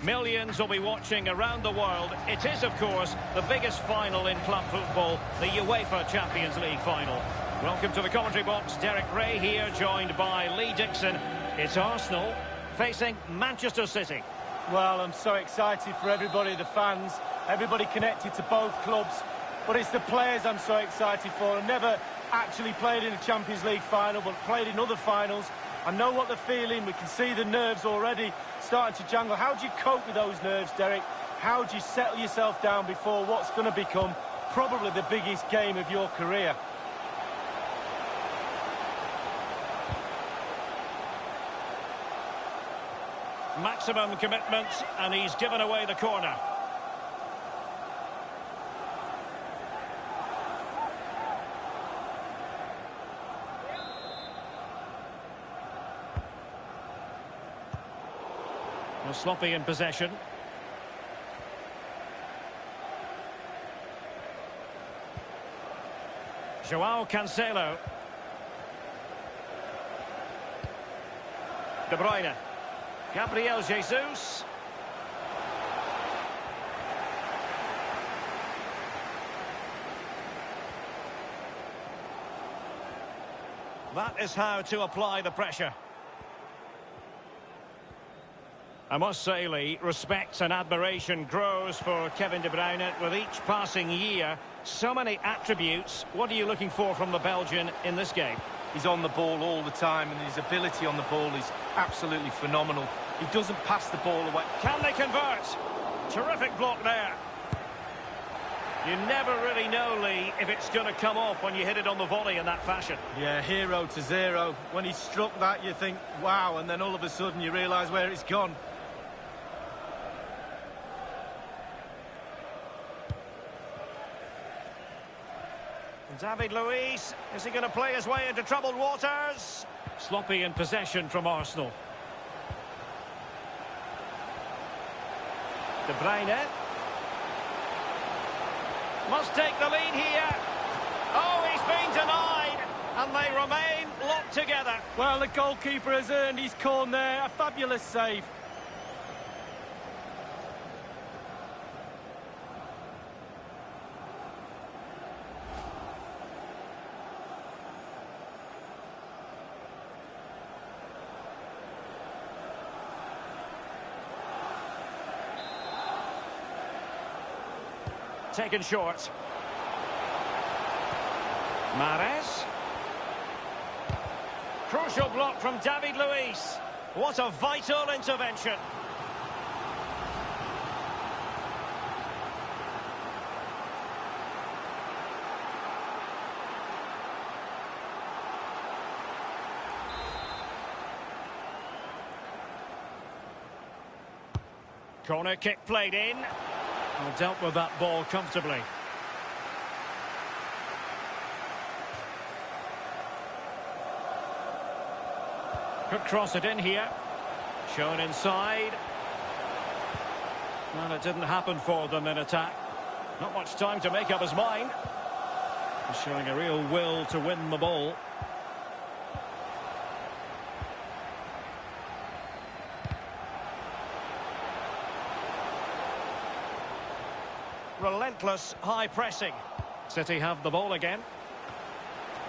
Millions will be watching around the world. It is, of course, the biggest final in club football, the UEFA Champions League final. Welcome to the commentary box. Derek Ray here, joined by Lee Dixon. It's Arsenal facing Manchester City. Well, I'm so excited for everybody, the fans, everybody connected to both clubs. But it's the players I'm so excited for. I've never actually played in a Champions League final, but played in other finals. I know what they're feeling. We can see the nerves already starting to jangle. How do you cope with those nerves, Derek? How do you settle yourself down before what's going to become probably the biggest game of your career? Maximum commitment, and he's given away the corner. Well, sloppy in possession. João Cancelo. De Bruyne. Gabriel Jesus. That is how to apply the pressure. I must say, Lee, respect and admiration grows for Kevin De Bruyne with each passing year. So many attributes. What are you looking for from the Belgian in this game? He's on the ball all the time, and his ability on the ball is absolutely phenomenal. He doesn't pass the ball away. Can they convert? Terrific block there. You never really know, Lee, if it's going to come off when you hit it on the volley in that fashion. Yeah, 0-0. When he struck that, you think, wow, and then all of a sudden you realise where it's gone. David Luiz, is he going to play his way into troubled waters? Sloppy in possession from Arsenal. De Bruyne. Must take the lead here. Oh, he's been denied. And they remain locked together. Well, the goalkeeper has earned his corner there. A fabulous save. Taken short. Mahrez. Crucial block from David Luiz. What a vital intervention. Corner kick played in. Well, dealt with that ball comfortably. Could cross it in here. Shown inside. Well, it didn't happen for them in attack. Not much time to make up his mind. He's showing a real will to win the ball. Relentless high pressing. City have the ball again.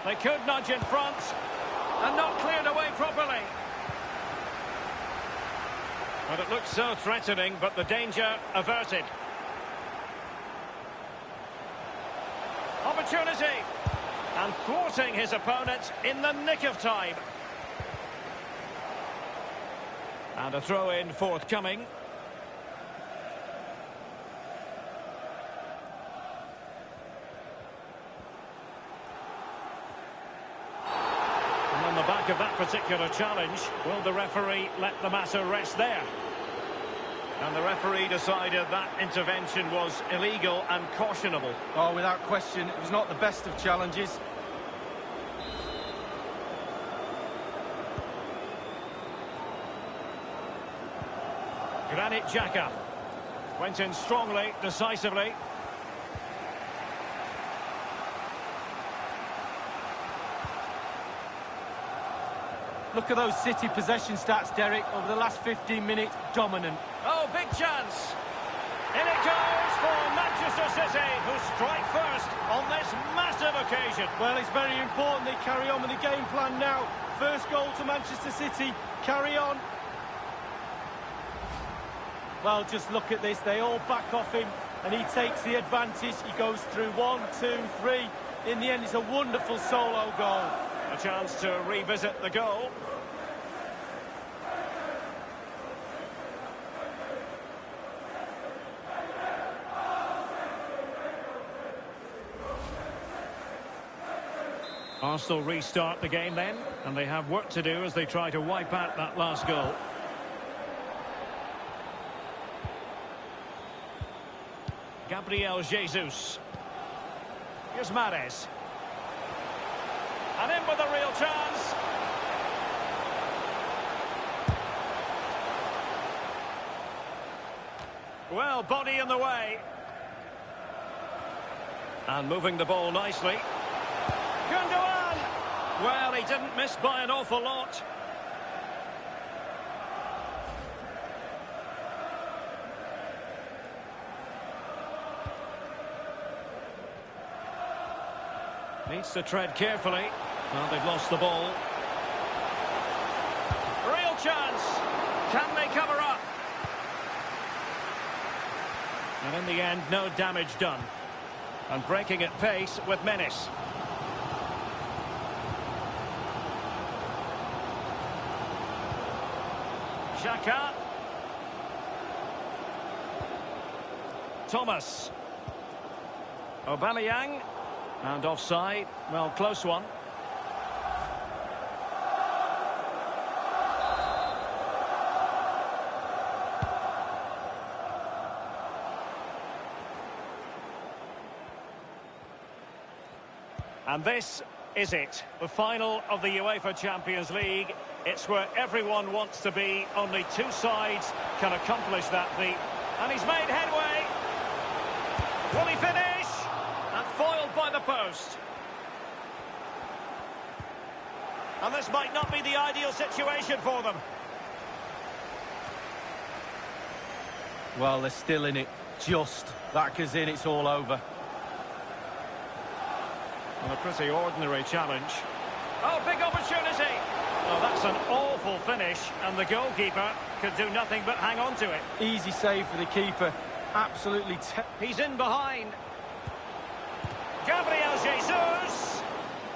They could nudge in front and not cleared away properly. But it looked so threatening, but the danger averted. Opportunity, and thwarting his opponent in the nick of time. And a throw-in forthcoming. On the back of that particular challenge, will the referee let the matter rest there? And the referee decided that intervention was illegal and cautionable. Oh, without question, it was not the best of challenges. Granit Xhaka went in strongly, decisively. Look at those City possession stats, Derek. Over the last 15 minutes, dominant. Oh, big chance. In it goes for Manchester City, who strike first on this massive occasion. Well, it's very important they carry on with the game plan now. First goal to Manchester City. Carry on. Well, just look at this. They all back off him, and he takes the advantage. He goes through 1, 2, 3. In the end, it's a wonderful solo goal. A chance to revisit the goal. Arsenal restart the game then, and they have work to do as they try to wipe out that last goal. Gabriel Jesus. Here's Mahrez. And in with a real chance. Well, body in the way. And moving the ball nicely. Gundogan! Well, he didn't miss by an awful lot. Needs to tread carefully. Well, they've lost the ball. Real chance. Can they cover up? And in the end, no damage done. And breaking at pace with menace. Xhaka. Thomas. Aubameyang. And offside. Well, close one. And this is it. The final of the UEFA Champions League. It's where everyone wants to be. Only two sides can accomplish that feat. And he's made headway. Will he finish? And foiled by the post. And this might not be the ideal situation for them. Well, they're still in it. Just. That goes in, it's all over. Well, a pretty ordinary challenge. Oh, big opportunity. Oh, that's an awful finish, and the goalkeeper could do nothing but hang on to it. Easy save for the keeper. Absolutely. He's in behind. Gabriel Jesus.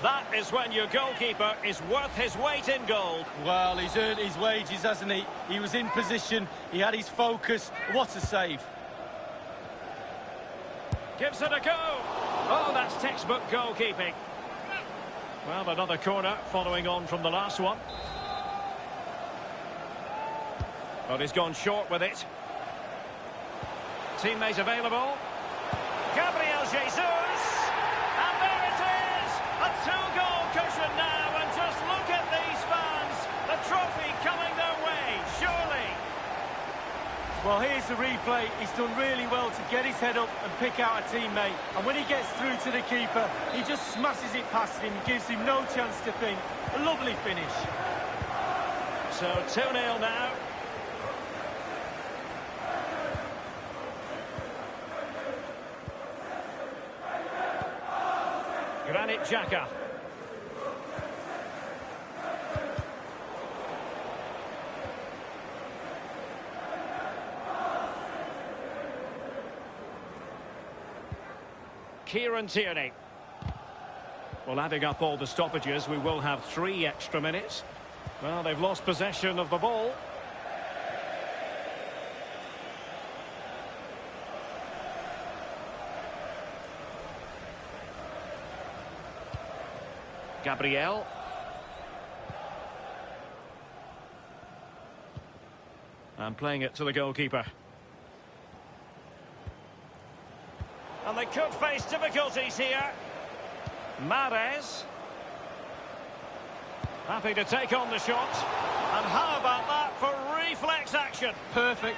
That is when your goalkeeper is worth his weight in gold. Well, he's earned his wages, hasn't he? He was in position. He had his focus. What a save. Gives it a go. Oh, that's textbook goalkeeping. Well, another corner following on from the last one. But he's gone short with it. Teammate available. Gabriel Jesus. And there it is. A two-goal cushion now. And just look at these fans. The trophy coming their way, surely. Well, here's the replay. He's done really well to get his head up and pick out a teammate. And when he gets through to the keeper, he just smashes it past him, gives him no chance to think. A lovely finish. So 2-0 now. Granit Xhaka. Kieran Tierney. Well, adding up all the stoppages, we will have 3 extra minutes. Well, they've lost possession of the ball. Gabriel. And playing it to the goalkeeper. And they could face difficulties here. Mahrez. Happy to take on the shot. And how about that for reflex action? Perfect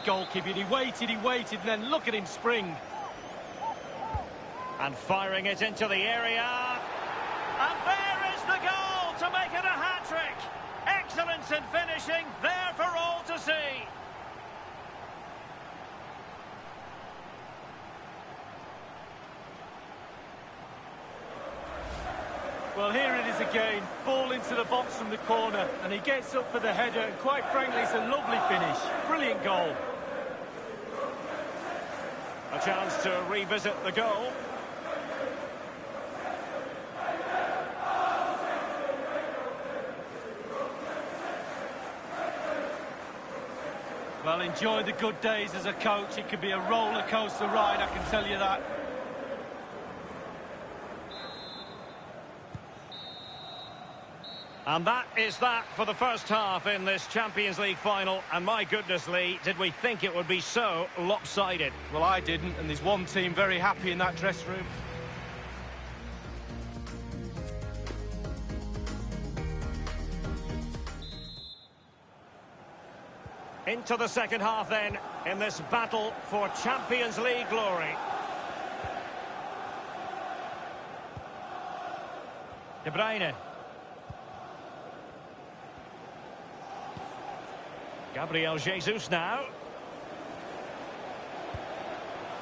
goalkeeping. He waited, and then look at him spring. And firing it into the area. And there is the goal to make it a hat-trick. Excellence in finishing, there for all to see. Well, here it is again. Ball into the box from the corner, and he gets up for the header, and quite frankly, it's a lovely finish. Brilliant goal. A chance to revisit the goal. Well, enjoy the good days as a coach. It could be a roller coaster ride, I can tell you that. And that is that for the first half in this Champions League final. And my goodness, Lee, did we think it would be so lopsided? Well, I didn't, and there's one team very happy in that dressing room. Into the second half then, in this battle for Champions League glory. De Bruyne. Gabriel Jesus now.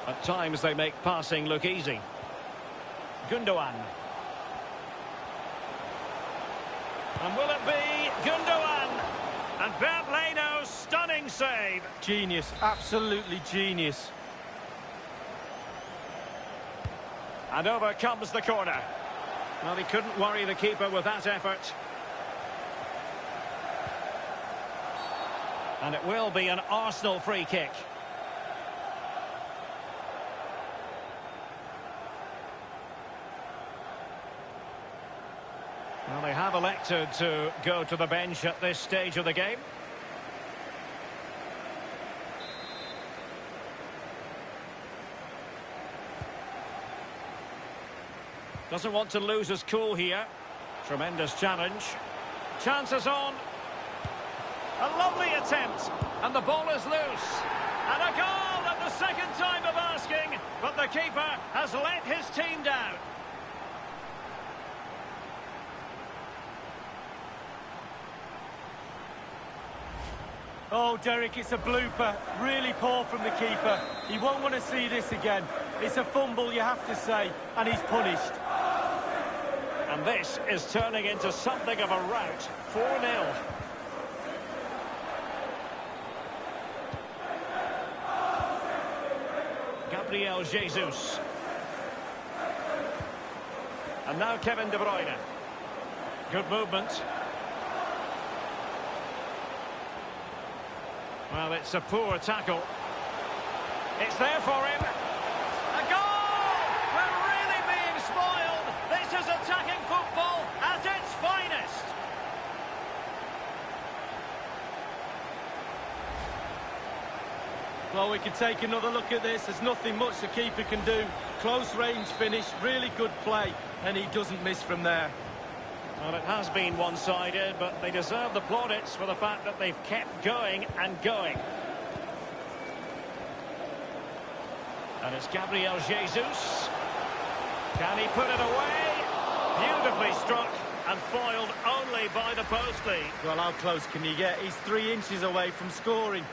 At times they make passing look easy. Gundogan. And will it be Gundogan? And Bernd Leno's stunning save. Genius, absolutely genius. And over comes the corner. Well, he couldn't worry the keeper with that effort. And it will be an Arsenal free kick. Well, they have elected to go to the bench at this stage of the game. Doesn't want to lose his cool here. Tremendous challenge. Chances on. A lovely attempt, and the ball is loose. And a goal at the second time of asking, but the keeper has let his team down. Oh, Derek, it's a blooper. Really poor from the keeper. He won't want to see this again. It's a fumble, you have to say, and he's punished. And this is turning into something of a rout. 4-0. Gabriel Jesus. And now Kevin De Bruyne. Good movement. Well, it's a poor tackle. It's there for him. A goal! We're really being spoiled. This is attacking football at its finest. Well, we can take another look at this. There's nothing much the keeper can do. Close range finish, really good play, and he doesn't miss from there. Well, it has been one-sided, but they deserve the plaudits for the fact that they've kept going and going. And it's Gabriel Jesus. Can he put it away? Beautifully struck and foiled only by the post lead. Well, how close can you get? He's 3 inches away from scoring.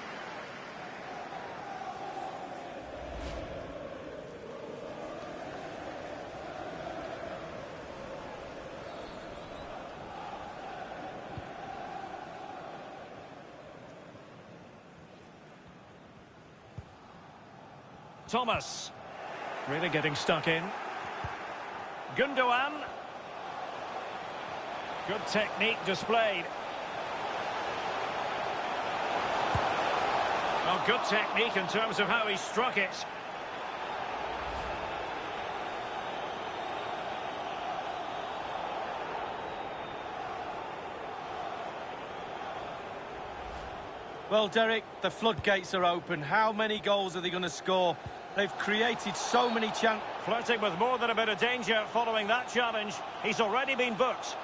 Thomas. Really getting stuck in. Gundogan. Good technique displayed. Well, good technique in terms of how he struck it. Well, Derek, the floodgates are open. How many goals are they going to score? They've created so many chances. Flirting with more than a bit of danger following that challenge. He's already been booked.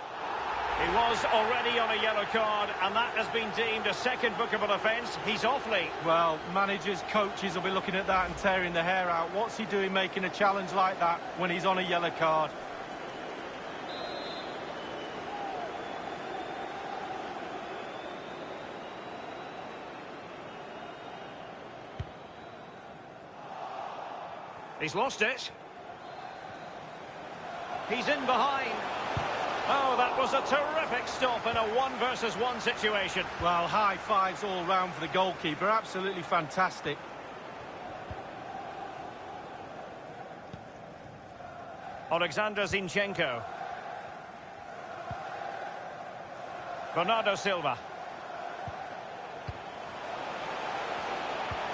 He was already on a yellow card, and that has been deemed a second bookable offence. He's off lead. Well, managers, coaches will be looking at that and tearing their hair out. What's he doing making a challenge like that when he's on a yellow card? He's lost it. He's in behind. Oh, that was a terrific stop in a 1-versus-1 situation. Well, high fives all round for the goalkeeper. Absolutely fantastic. Alexander Zinchenko. Bernardo Silva.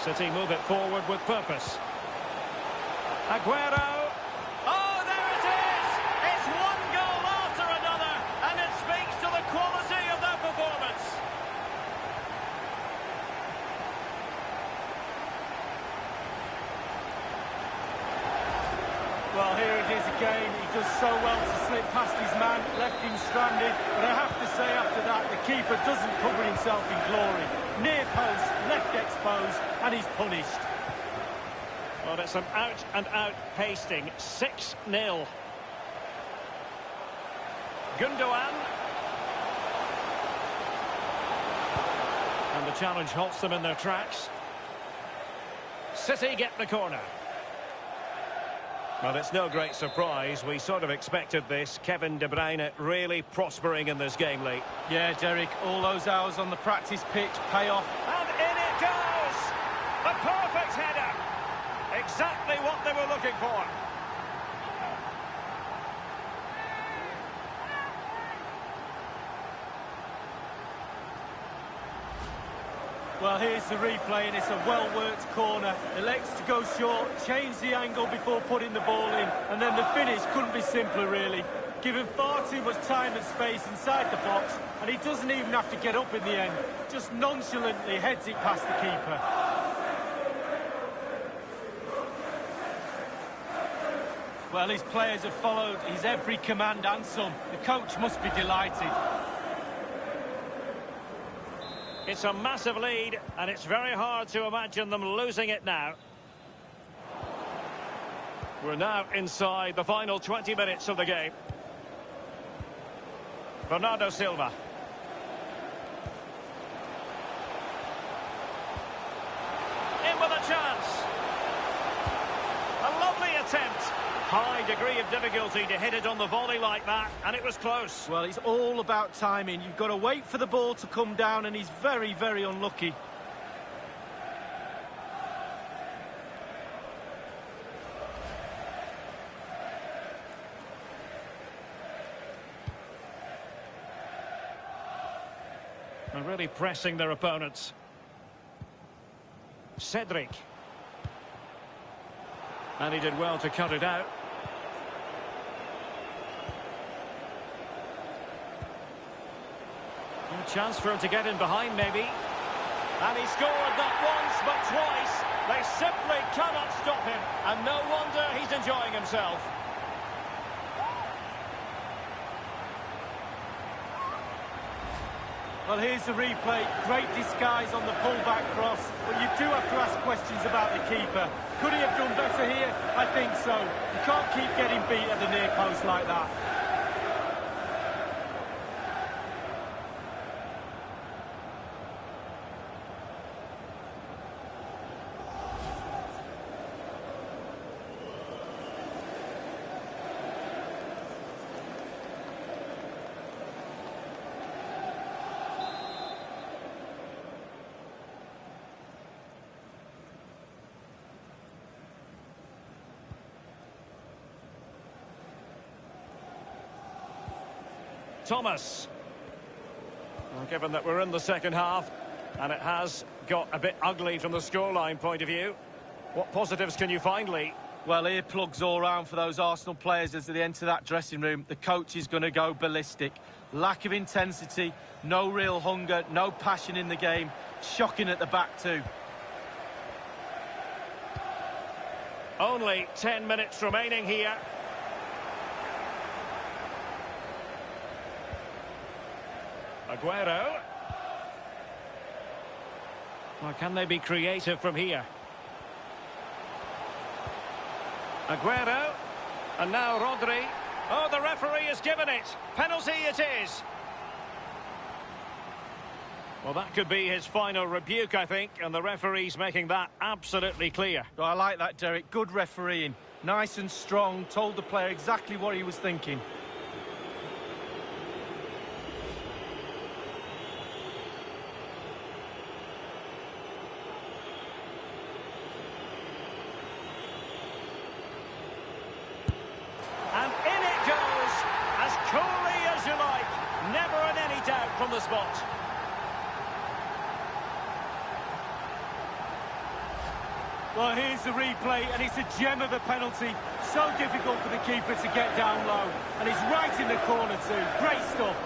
City move it forward with purpose. Aguero. Oh, there it is! It's one goal after another, and it speaks to the quality of their performance. Well, here it is again. He does so well to slip past his man, left him stranded. But I have to say, after that, the keeper doesn't cover himself in glory. Near post, left exposed, and he's punished. Well, it's an out-and-out pasting. 6-0. Gundogan. And the challenge halts them in their tracks. City get the corner. Well, it's no great surprise. We sort of expected this. Kevin De Bruyne really prospering in this game, Lee. Yeah, Derek, all those hours on the practice pitch pay off. And in it goes! A perfect header! Exactly what they were looking for. Well, here's the replay, and it's a well-worked corner. Elects to go short, change the angle before putting the ball in, and then the finish couldn't be simpler, really. Given far too much time and space inside the box, and he doesn't even have to get up in the end. Just nonchalantly heads it past the keeper. Well, his players have followed his every command and some. The coach must be delighted. It's a massive lead, and it's very hard to imagine them losing it now. We're now inside the final 20 minutes of the game. Bernardo Silva. In with a chance. A lovely attempt. High degree of difficulty to hit it on the volley like that, and it was close. Well, it's all about timing. You've got to wait for the ball to come down, and he's very, very unlucky. And really pressing their opponents. Cedric. And he did well to cut it out. A chance for him to get in behind, maybe. And he scored not once, but twice. They simply cannot stop him. And no wonder he's enjoying himself. Well, here's the replay. Great disguise on the pullback cross. But you do have to ask questions about the keeper. Could he have done better here? I think so. You can't keep getting beat at the near post like that. Thomas. Well, given that we're in the second half, and it has got a bit ugly from the scoreline point of view, what positives can you find, Lee? Well, earplugs all round for those Arsenal players as they enter that dressing room. The coach is going to go ballistic. Lack of intensity, no real hunger, no passion in the game. Shocking at the back too. Only 10 minutes remaining here. Aguero. Well, can they be creative from here? Aguero. And now Rodri. Oh, the referee has given it. Penalty it is. Well, that could be his final rebuke, I think, and the referee's making that absolutely clear. Well, I like that, Derek. Good refereeing. Nice and strong, told the player exactly what he was thinking. And in it goes, as coolly as you like. Never in any doubt from the spot. Well, here's the replay, and it's a gem of a penalty. So difficult for the keeper to get down low. And he's right in the corner too. Great stuff.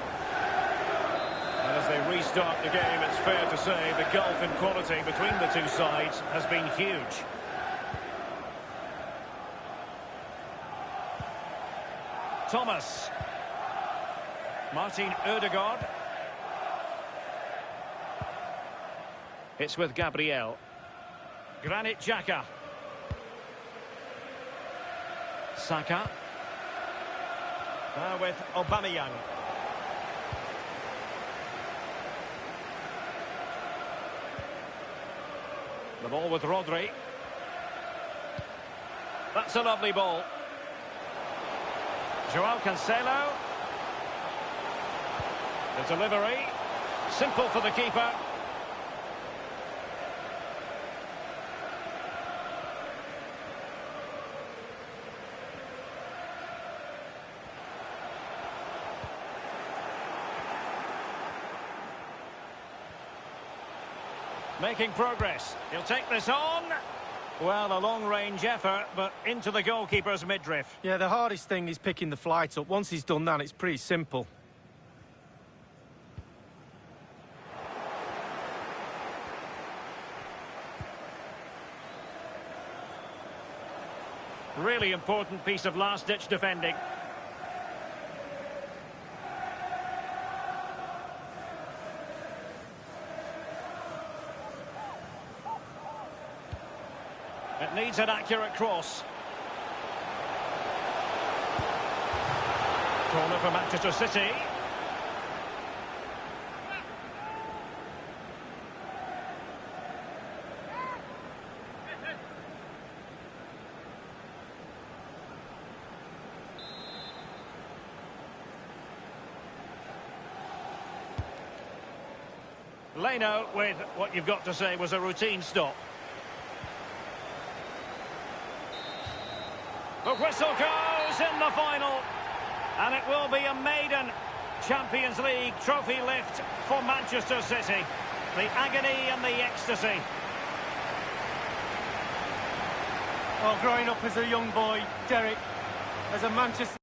And as they restart the game, it's fair to say the gulf in quality between the two sides has been huge. Thomas. Martin Ødegaard. It's with Gabriel. Granit Xhaka. Saka. Now with Aubameyang. The ball with Rodri. That's a lovely ball. Joao Cancelo. The delivery. Simple for the keeper. Making progress. He'll take this on. Well, a long-range effort, but into the goalkeeper's midriff. Yeah, the hardest thing is picking the flight up. Once he's done that, it's pretty simple. Really important piece of last-ditch defending. It needs an accurate cross. Corner for Manchester City. Leno with what you've got to say was a routine stop. The whistle goes in the final, and it will be a maiden Champions League trophy lift for Manchester City. The agony and the ecstasy. Well, growing up as a young boy, Derek, as a Manchester